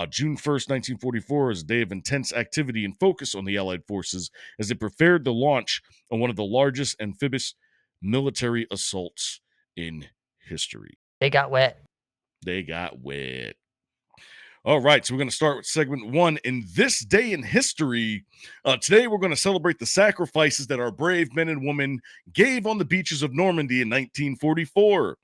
June 1st, 1944 is a day of intense activity and focus on the Allied forces as they prepared to launch on one of the largest amphibious military assaults in history. They got wet. They got wet. All right, so we're going to start with segment one. In this day in history, today we're going to celebrate the sacrifices that our brave men and women gave on the beaches of Normandy in 1944.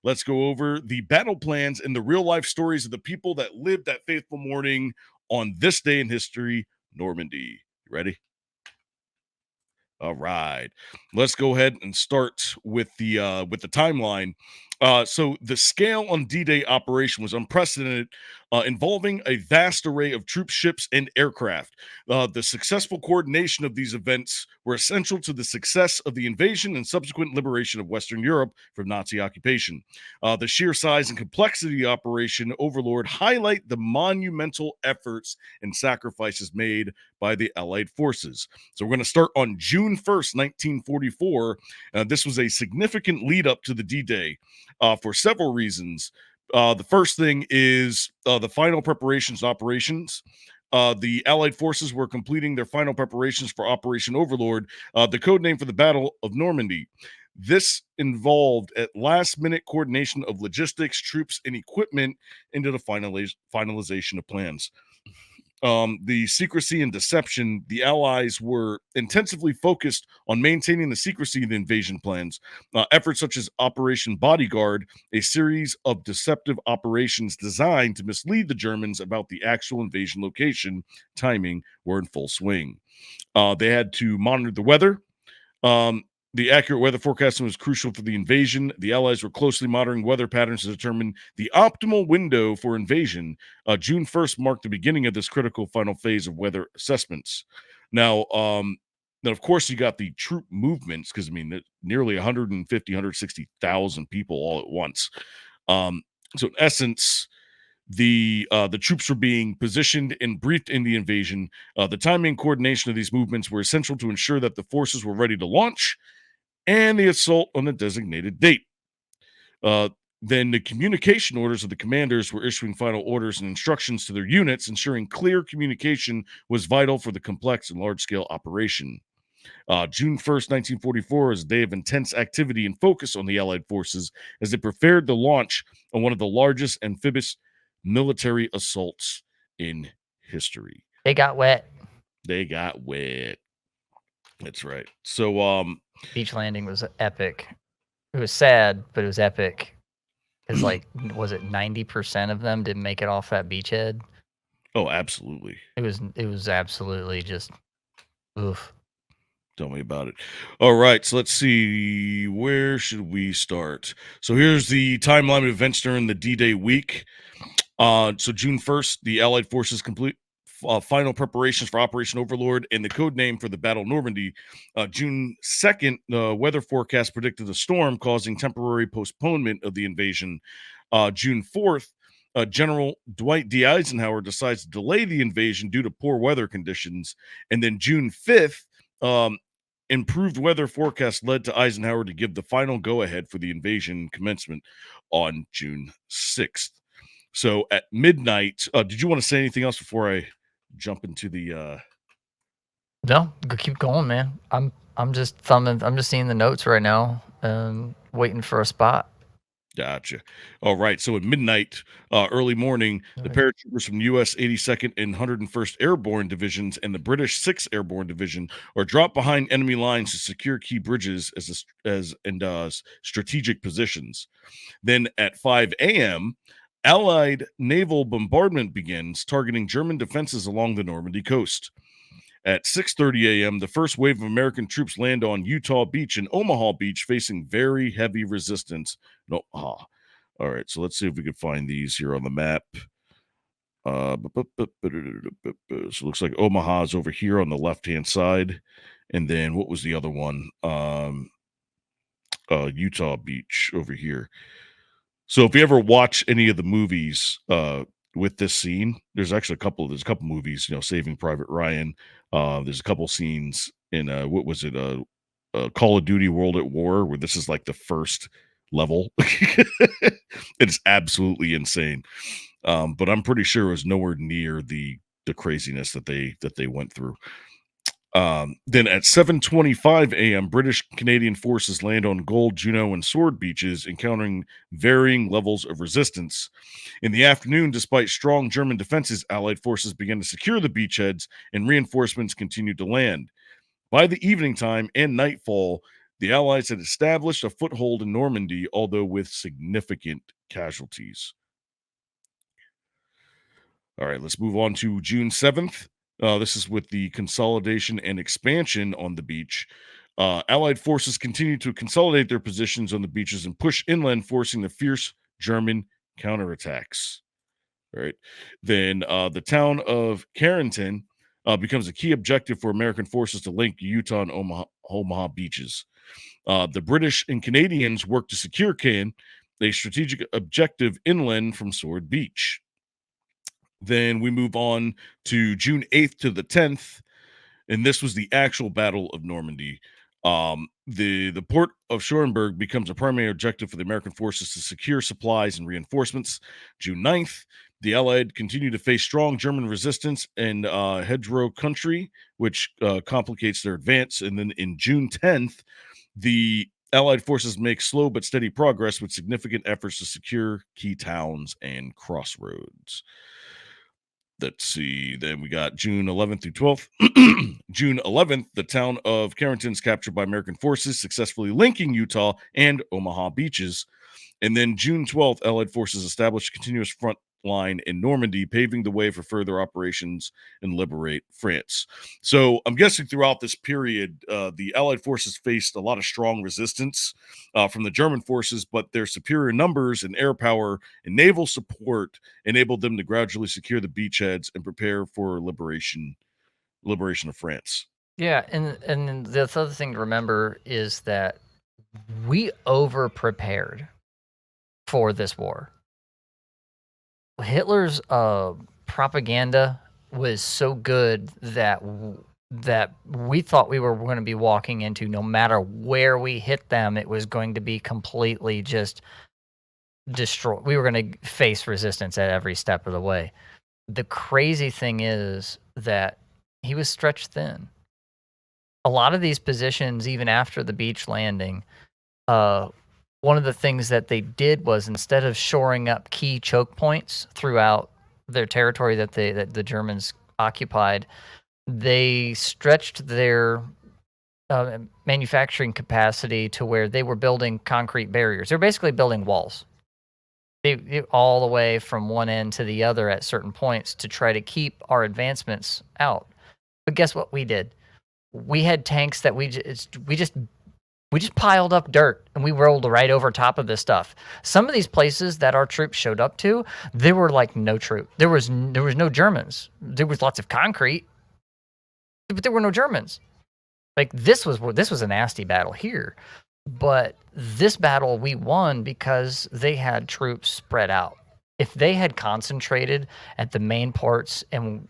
Let's go over the battle plans and the real life stories of the people that lived that fateful morning on this day in history, Normandy. You ready? All right, let's go ahead and start with the timeline. So the scale on D-Day operation was unprecedented, involving a vast array of troop ships and aircraft. The successful coordination of these events were essential to the success of the invasion and subsequent liberation of Western Europe from Nazi occupation. The sheer size and complexity of Operation Overlord highlight the monumental efforts and sacrifices made by the Allied forces. So we're going to start on June 1st, 1944. This was a significant lead up to the D-Day for several reasons. The first thing is the final preparations and operations. The Allied forces were completing their final preparations for Operation Overlord, the code name for the Battle of Normandy. This involved at last-minute coordination of logistics, troops, and equipment into the finalization of plans. The secrecy and deception, the Allies were intensively focused on maintaining the secrecy of the invasion plans. Efforts such as Operation Bodyguard, a series of deceptive operations designed to mislead the Germans about the actual invasion location, timing, were in full swing. They had to monitor the weather. The accurate weather forecasting was crucial for the invasion. The Allies were closely monitoring weather patterns to determine the optimal window for invasion. June 1st marked the beginning of this critical final phase of weather assessments. Now, of course, you got the troop movements because, I mean, nearly 150, 160,000 people all at once. So, in essence, the troops were being positioned and briefed in the invasion. The timing and coordination of these movements were essential to ensure that the forces were ready to launch and the assault on the designated date. Then the communication orders of the commanders were issuing final orders and instructions to their units, ensuring clear communication was vital for the complex and large-scale operation. June 1st, 1944 is a day of intense activity and focus on the Allied forces as they prepared to launch on one of the largest amphibious military assaults in history. They got wet. They got wet. That's right. So, beach landing was epic. It was sad, but it was epic. Because, like, was it 90% of them didn't make it off that beachhead? Oh, absolutely. It was absolutely just, oof. Tell me about it. All right, so let's see. Where should we start? So here's the timeline of events during the D-Day week. So June 1st, the Allied forces complete final preparations for Operation Overlord and the code name for the Battle of Normandy. June 2nd, the weather forecast predicted a storm causing temporary postponement of the invasion. June 4th, General Dwight D. Eisenhower decides to delay the invasion due to poor weather conditions. And then June 5th, improved weather forecast led to Eisenhower to give the final go-ahead for the invasion commencement on June 6th. So at midnight, did you want to say anything else before I jump into the No, keep going, man. I'm just thumbing. I'm just seeing the notes right now and waiting for a spot. Gotcha. All right. So at midnight, early morning, the paratroopers from U.S. 82nd and 101st Airborne Divisions and the British 6th Airborne Division are dropped behind enemy lines to secure key bridges as strategic positions. Then at 5 a.m., Allied naval bombardment begins, targeting German defenses along the Normandy coast. At 6:30 a.m., the first wave of American troops land on Utah Beach and Omaha Beach, facing very heavy resistance in Omaha. All right, so let's see if we can find these here on the map. So it looks like Omaha is over here on the left-hand side. And then what was the other one? Utah Beach over here. So if you ever watch any of the movies with this scene, there's actually a couple movies, Saving Private Ryan. There's a couple scenes in what was it, Call of Duty World at War, where this is like the first level. It's absolutely insane. But I'm pretty sure it was nowhere near the craziness that they went through. Then at 7:25 a.m., British Canadian forces land on Gold, Juno, and Sword beaches, encountering varying levels of resistance. In the afternoon, despite strong German defenses, Allied forces began to secure the beachheads, and reinforcements continued to land. By the evening time and nightfall, the Allies had established a foothold in Normandy, although with significant casualties. All right, let's move on to June 7th. This is with the consolidation and expansion on the beach. Allied forces continued to consolidate their positions on the beaches and push inland, forcing the fierce German counterattacks. All right. Then the town of Carrington becomes a key objective for American forces to link Utah and Omaha beaches. The British and Canadians worked to secure Caen, a strategic objective inland from Sword Beach. Then we move on to June 8th to the 10th, and this was the actual Battle of Normandy. The port of Schoenberg becomes a primary objective for the American forces to secure supplies and reinforcements. June 9th, the Allied continue to face strong German resistance in hedgerow country, which complicates their advance. And then in June 10th, the Allied forces make slow but steady progress with significant efforts to secure key towns and crossroads. Let's see. Then we got June 11th through 12th. June 11th, the town of Carrington is captured by American forces, successfully linking Utah and Omaha beaches. And then June 12th, Allied forces established a continuous front line in Normandy, paving the way for further operations and liberate France. So I'm guessing throughout this period, the Allied forces faced a lot of strong resistance from the German forces, but their superior numbers and air power and naval support enabled them to gradually secure the beachheads and prepare for liberation of France. Yeah, and the other thing to remember is that we over prepared for this war. Hitler's propaganda was so good that that we thought we were going to be walking into, no matter where we hit them, it was going to be completely just destroyed. We were going to face resistance at every step of the way. The crazy thing is that he was stretched thin. A lot of these positions, even after the beach landing, one of the things that they did was, instead of shoring up key choke points throughout their territory that the Germans occupied, they stretched their manufacturing capacity to where they were building concrete barriers. They're basically building walls. They all the way from one end to the other at certain points to try to keep our advancements out. But guess what we did? We had tanks that we just piled up dirt and we rolled right over top of this stuff. Some of these places that our troops showed up to, there were like no troop. There was no Germans. There was lots of concrete, but there were no Germans. Like this was a nasty battle here, but this battle we won because they had troops spread out. If they had concentrated at the main ports and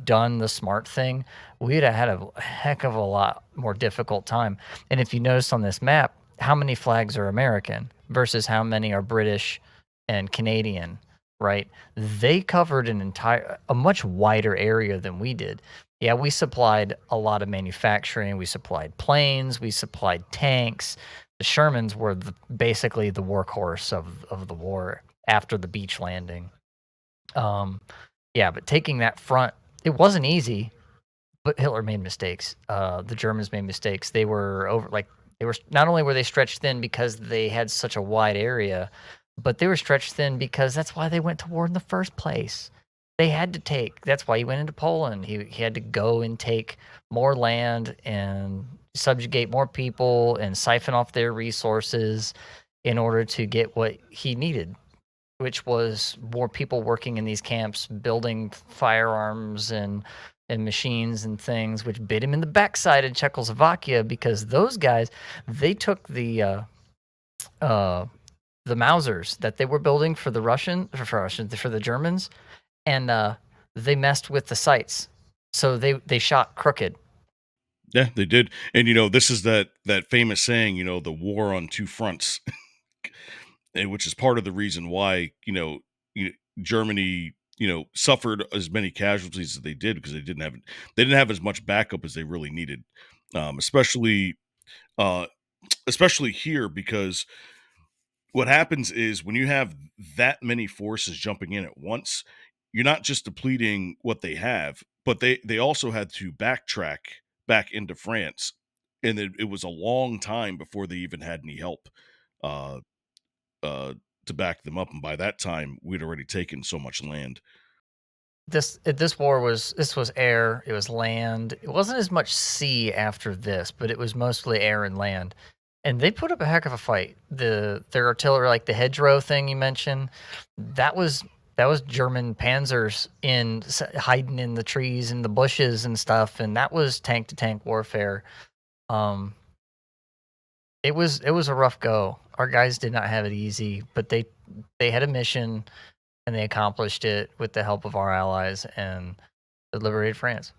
done the smart thing, we'd have had a heck of a lot more difficult time. And if you notice on this map, how many flags are American versus how many are British and Canadian, right? They covered a much wider area than we did. Yeah, we supplied a lot of manufacturing. We supplied planes. We supplied tanks. The Shermans were basically the workhorse of the war after the beach landing. Yeah, but taking that front, it wasn't easy, but Hitler made mistakes. The Germans made mistakes. They were not only were they stretched thin because they had such a wide area, but they were stretched thin because that's why they went to war in the first place. They had to take. That's why he went into Poland. He had to go and take more land and subjugate more people and siphon off their resources in order to get what he needed, which was more people working in these camps, building firearms and machines and things, which bit him in the backside in Czechoslovakia, because those guys, they took the Mausers that they were building for the Germans, and they messed with the sights, so they shot crooked. Yeah, they did. And this is that famous saying, the war on two fronts, which is part of the reason why, Germany, suffered as many casualties as they did because they didn't have as much backup as they really needed, especially uh, especially here because what happens is when you have that many forces jumping in at once, you're not just depleting what they have, but they also had to backtrack back into France, and it was a long time before they even had any help uh, uh, to back them up. And by that time, we'd already taken so much land. This war was air, it was land. It wasn't as much sea after this, but it was mostly air and land. And they put up a heck of a fight. Their artillery, like the hedgerow thing you mentioned, that was that was German panzers hiding in the trees and the bushes and stuff, and that was tank to tank warfare. Um, it was a rough go. Our guys did not have it easy, but they had a mission and they accomplished it with the help of our allies and liberated France.